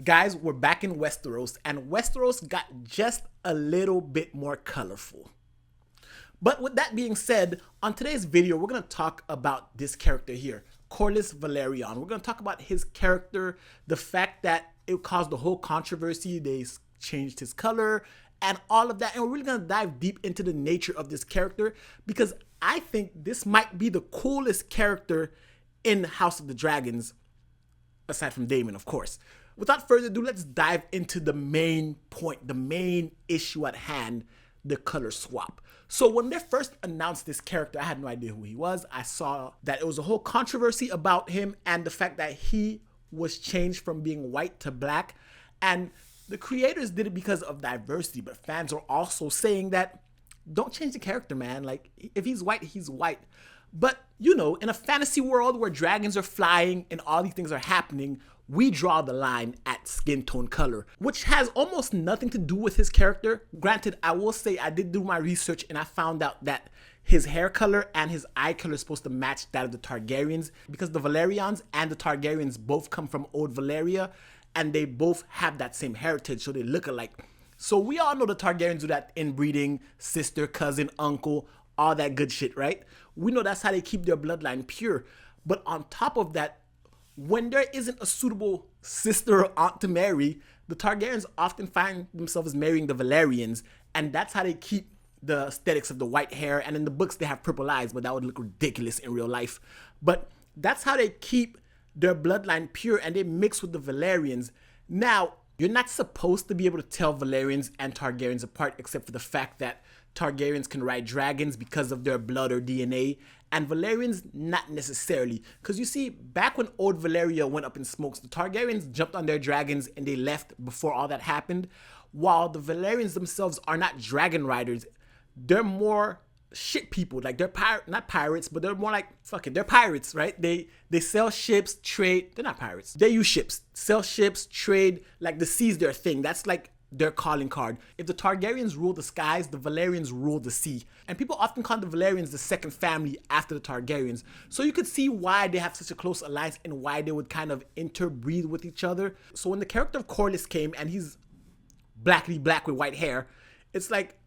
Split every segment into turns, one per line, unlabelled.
Guys, we're back in Westeros, and Westeros got just a little bit more colorful. But with that being said, on today's video, we're going to talk about this character here, Corlys Velaryon. We're going to talk about his character, the fact that it caused the whole controversy, they changed his color, and all of that. And we're really going to dive deep into the nature of this character, because I think this might be the coolest character in House of the Dragons, aside from Daemon, of course. Without further ado, let's dive into the main point, the main issue at hand, the color swap. So when they first announced this character, I had no idea who he was. I saw that it was a whole controversy about him and the fact that he was changed from being white to black. And the creators did it because of diversity, but fans are also saying that don't change the character, man. Like, if he's white, he's white. But, you know, in a fantasy world where dragons are flying and all these things are happening, we draw the line at skin tone color, which has almost nothing to do with his character. Granted, I will say I did do my research and I found out that his hair color and his eye color is supposed to match that of the Targaryens, because the Velaryons and the Targaryens both come from Old Valyria and they both have that same heritage, so they look alike. So we all know the Targaryens do that inbreeding, sister, cousin, uncle, all that good shit, right? We know that's how they keep their bloodline pure. But on top of that, when there isn't a suitable sister or aunt to marry, the Targaryens often find themselves marrying the Velaryons, and that's how they keep the aesthetics of the white hair. And in the books, they have purple eyes, but that would look ridiculous in real life. But that's how they keep their bloodline pure, and they mix with the Velaryons. Now, you're not supposed to be able to tell Velaryons and Targaryens apart, except for the fact that Targaryens can ride dragons because of their blood or DNA, and Velaryons not necessarily. Because you see, back when Old Valyria went up in smokes, the Targaryens jumped on their dragons and they left before all that happened, while the Velaryons themselves are not dragon riders. They're more shit people. Like, they're not pirates, but they're more like, fuck it, they're pirates, right? They sell ships, trade. They're not pirates. They use ships, sell ships, trade. Like, the sea's their thing. That's like their calling card. If the Targaryens rule the skies, the Velaryons rule the sea. And people often call the Velaryons the second family after the Targaryens. So you could see why they have such a close alliance and why they would kind of interbreed with each other. So when the character of Corlys came and he's blackly black with white hair, it's like,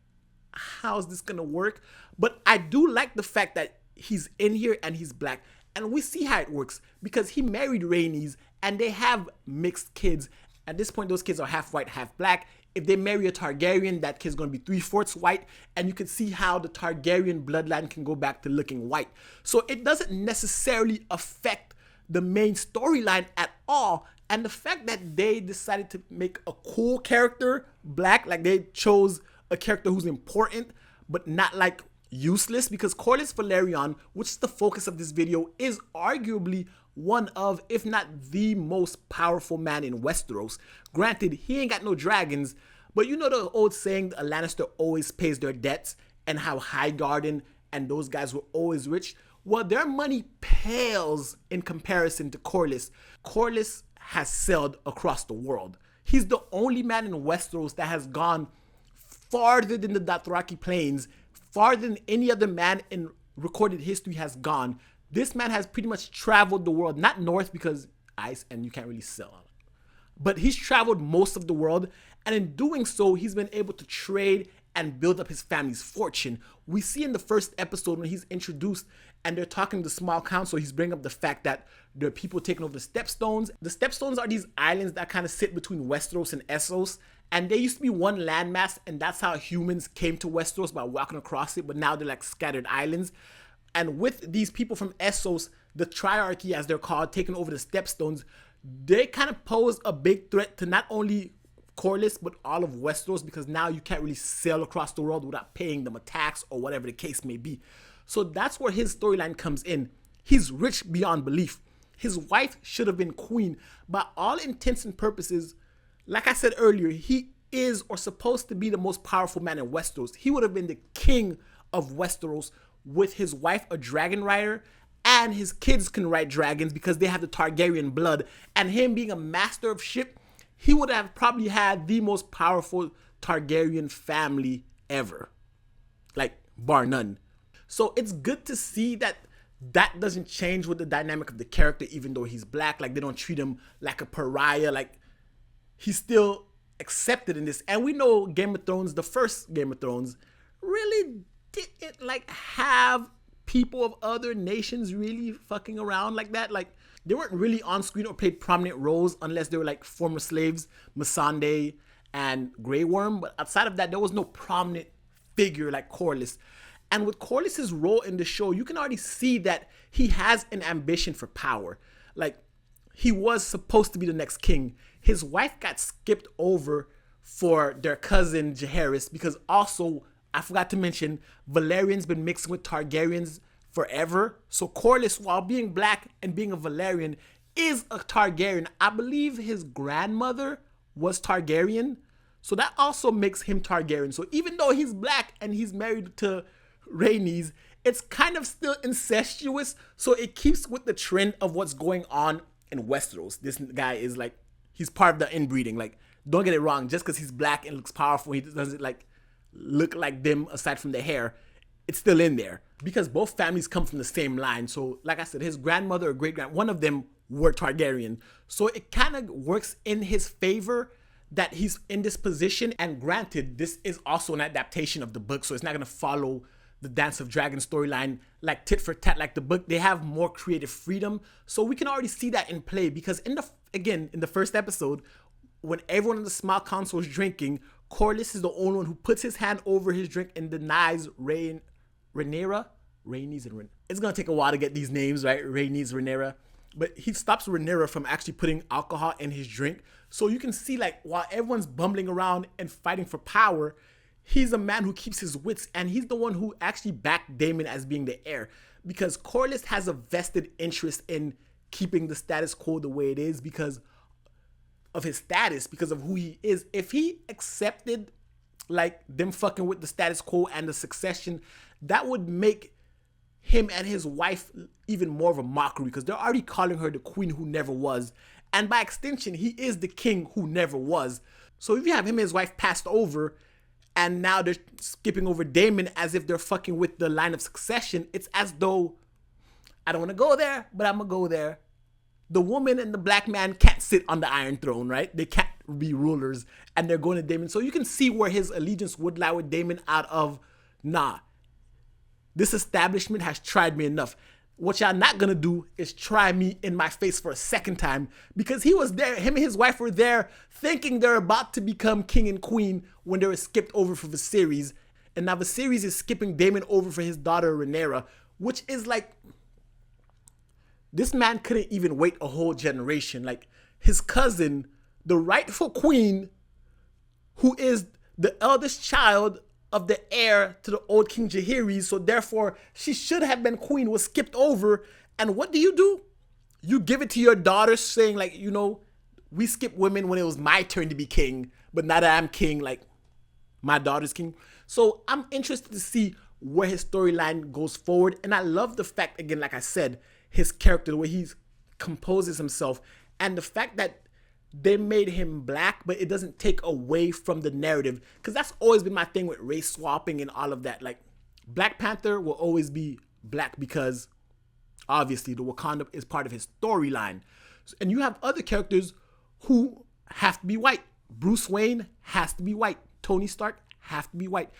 how's this gonna work? But I do like the fact that he's in here and he's black. And we see how it works, because he married Rhaenys and they have mixed kids. At this point, those kids are half white, half black. If they marry a Targaryen, that kid's going to be 3/4 white. And you can see how the Targaryen bloodline can go back to looking white. So it doesn't necessarily affect the main storyline at all. And the fact that they decided to make a cool character black, like they chose a character who's important, but not like useless, because Corlys Velaryon, which is the focus of this video, is arguably one of, if not the most powerful man in Westeros. Granted, he ain't got no dragons, but you know the old saying, a Lannister always pays their debts, and how Highgarden and those guys were always rich. Well, their money pales in comparison to Corlys. Corlys has sailed across the world. He's the only man in Westeros that has gone farther than the Dothraki Plains, farther than any other man in recorded history has gone. This man has pretty much traveled the world, not north because ice and you can't really sell, but he's traveled most of the world, and in doing so, he's been able to trade and build up his family's fortune. We see in the first episode when he's introduced and they're talking to the small council, he's bringing up the fact that there are people taking over the Stepstones. The Stepstones are these islands that kind of sit between Westeros and Essos, and they used to be one landmass, and that's how humans came to Westeros, by walking across it, but now they're like scattered islands. And with these people from Essos, the Triarchy as they're called, taking over the Stepstones, they kind of pose a big threat to not only Corlys, but all of Westeros, because now you can't really sail across the world without paying them a tax or whatever the case may be. So that's where his storyline comes in. He's rich beyond belief. His wife should have been queen. By all intents and purposes, like I said earlier, he is or supposed to be the most powerful man in Westeros. He would have been the king of Westeros, with his wife a dragon rider, and his kids can ride dragons because they have the Targaryen blood, and him being a master of ship, he would have probably had the most powerful Targaryen family ever, like bar none. So it's good to see that that doesn't change with the dynamic of the character, even though he's black. Like, they don't treat him like a pariah. Like, he's still accepted in this. And we know Game of Thrones, the first Game of Thrones, really didn't like have people of other nations really fucking around like that. Like, they weren't really on screen or played prominent roles unless they were like former slaves, Missandei and Grey Worm. But outside of that, there was no prominent figure like Corlys. And with Corlys's role in the show, you can already see that he has an ambition for power. Like, he was supposed to be the next king. His wife got skipped over for their cousin Jaehaerys because also, I forgot to mention, Velaryon's been mixing with Targaryens forever. So Corlys, while being black and being a Velaryon, is a Targaryen. I believe his grandmother was Targaryen. So that also makes him Targaryen. So even though he's black and he's married to Rhaenys, it's kind of still incestuous. So it keeps with the trend of what's going on in Westeros. This guy is like, he's part of the inbreeding. Like, don't get it wrong. Just because he's black and looks powerful, he doesn't like look like them aside from the hair. It's still in there because both families come from the same line. So like I said, his grandmother or one of them were Targaryen. So it kind of works in his favor that he's in this position. And granted, this is also an adaptation of the book, so it's not going to follow the Dance of Dragons storyline like tit for tat like the book. They have more creative freedom. So we can already see that in play because in the first episode, when everyone in the small council is drinking, Corlys is the only one who puts his hand over his drink and denies Rhaenys and Rhaenys. It's gonna take a while to get these names right, Rhaenys, Rhaenyra, but he stops Rhaenyra from actually putting alcohol in his drink. So you can see, like, while everyone's bumbling around and fighting for power, he's a man who keeps his wits, and he's the one who actually backed Daemon as being the heir, because Corlys has a vested interest in keeping the status quo the way it is because of his status, because of who he is. If he accepted like them fucking with the status quo and the succession, that would make him and his wife even more of a mockery because they're already calling her the queen who never was, and by extension he is the king who never was. So if you have him and his wife passed over and now they're skipping over Daemon as if they're fucking with the line of succession, it's as though, I don't want to go there, but I'm gonna go there. The woman and the black man can't sit on the Iron Throne, right? They can't be rulers, and they're going to Daemon. So you can see where his allegiance would lie with Daemon out of, nah, this establishment has tried me enough. What y'all not gonna do is try me in my face for a second time, because he was there, him and his wife were there thinking they're about to become king and queen when they were skipped over for Viserys. And now Viserys is skipping Daemon over for his daughter Rhaenyra, which is like, this man couldn't even wait a whole generation. Like, his cousin, the rightful queen, who is the eldest child of the heir to the old King Jaehaerys, so therefore she should have been queen, was skipped over. And what do? You give it to your daughter, saying like, you know, we skip women when it was my turn to be king, but now that I'm king, like, my daughter's king. So I'm interested to see where his storyline goes forward. And I love the fact, again, like I said, his character, the way he composes himself, and the fact that they made him black, but it doesn't take away from the narrative, because that's always been my thing with race swapping and all of that. Like, Black Panther will always be black because obviously the Wakanda is part of his storyline, and you have other characters who have to be white. Bruce Wayne has to be white. Tony Stark have to be white,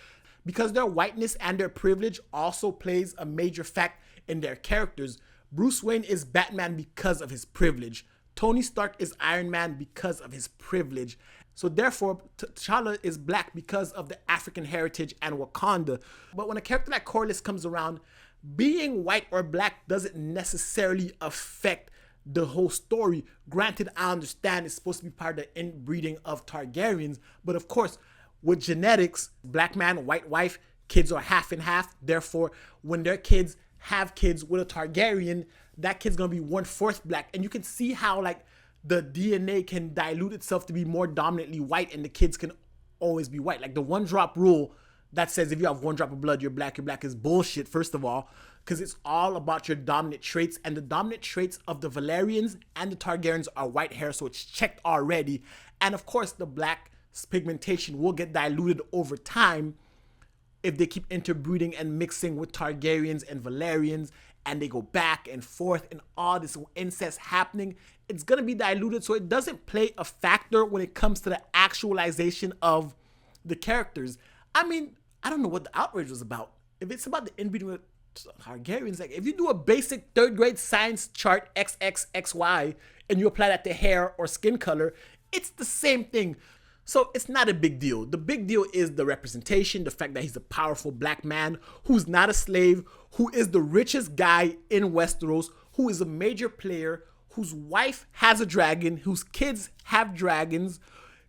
because their whiteness and their privilege also plays a major fact in their characters. Bruce Wayne is Batman because of his privilege. Tony Stark is Iron Man because of his privilege. So therefore, T'Challa is black because of the African heritage and Wakanda. But when a character like Corlys comes around, being white or black doesn't necessarily affect the whole story. Granted, I understand it's supposed to be part of the inbreeding of Targaryens, but of course, with genetics, black man, white wife, kids are half and half. Therefore, when their kids have kids with a Targaryen, that kid's gonna be 1/4 black. And you can see how, like, the DNA can dilute itself to be more dominantly white, and the kids can always be white. Like, the 1-drop rule that says if you have 1 drop of blood, you're black is bullshit, first of all, because it's all about your dominant traits, and the dominant traits of the Velaryons and the Targaryens are white hair, so it's checked already. And of course, the black pigmentation will get diluted over time if they keep interbreeding and mixing with Targaryens and Velaryons and they go back and forth and all this incest happening, it's going to be diluted, so it doesn't play a factor when it comes to the actualization of the characters. I mean, I don't know what the outrage was about. If it's about the inbreeding with Targaryens, like if you do a basic third grade science chart XXXY and you apply that to hair or skin color, it's the same thing. So it's not a big deal. The big deal is the representation, the fact that he's a powerful black man who's not a slave, who is the richest guy in Westeros, who is a major player, whose wife has a dragon, whose kids have dragons.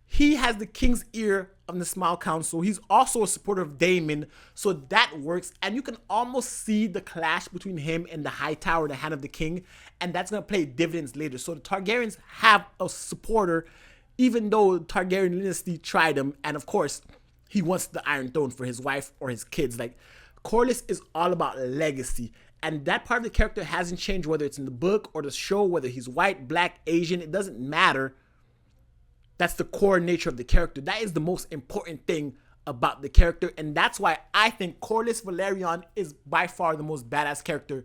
He has the king's ear on the Small Council. He's also a supporter of Daemon, so that works. And you can almost see the clash between him and the High Tower, the Hand of the King, and that's going to play dividends later. So the Targaryens have a supporter, even though the Targaryen dynasty tried him, and of course, he wants the Iron Throne for his wife or his kids. Like, Corlys is all about legacy, and that part of the character hasn't changed, whether it's in the book or the show, whether he's white, black, Asian, it doesn't matter. That's the core nature of the character. That is the most important thing about the character, and that's why I think Corlys Velaryon is by far the most badass character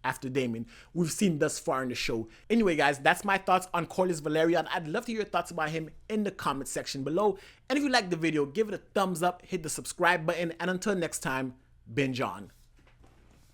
after Daemon we've seen thus far in the show. Anyway, guys, that's my thoughts on Corlys Velaryon. I'd love to hear your thoughts about him in the comment section below. And if you liked the video, give it a thumbs up, hit the subscribe button, and until next time, binge on.